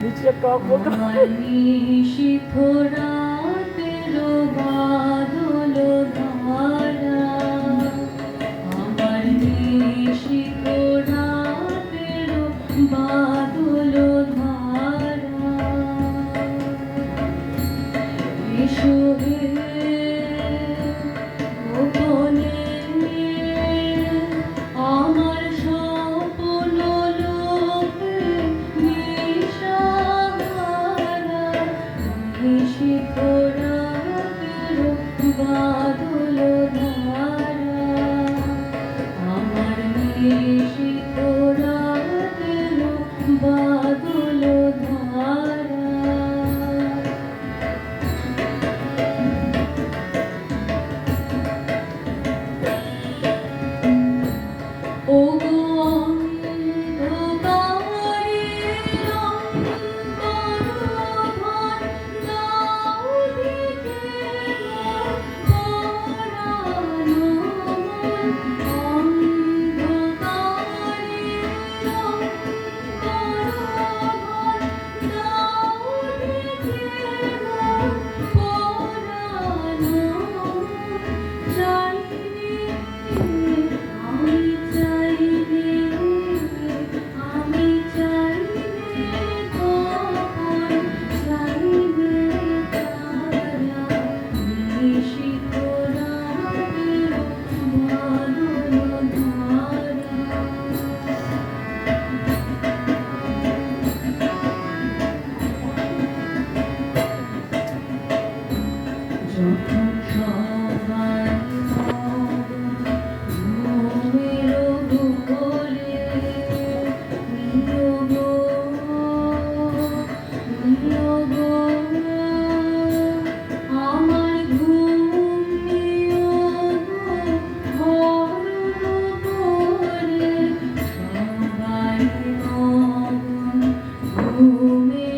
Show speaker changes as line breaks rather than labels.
নিচে টক বলতে
শিখরাতের বাদল ধারা আমার শিখরাতের বাদল ধারা এসো হে গোপনে আমার স্বপ্ন লোকে দিশাহারা শিখরাতের বাদল ধারা আমার শিখরাতের বাদল ধারা ওগো অন্ধকারের অন্তরাধার দাও দিতে পরানো অন্ধকারের অন্তরাধার দাও দিতে পরানো চাইলে আমি চাইলে তখন চাইলে তারা শিখরাতের বাদল ধারা যখন সবাই ঘুমের গোলে নিয়োগ আমার ঘুম নিয়োগ হরণ করে সবাই ঘুমে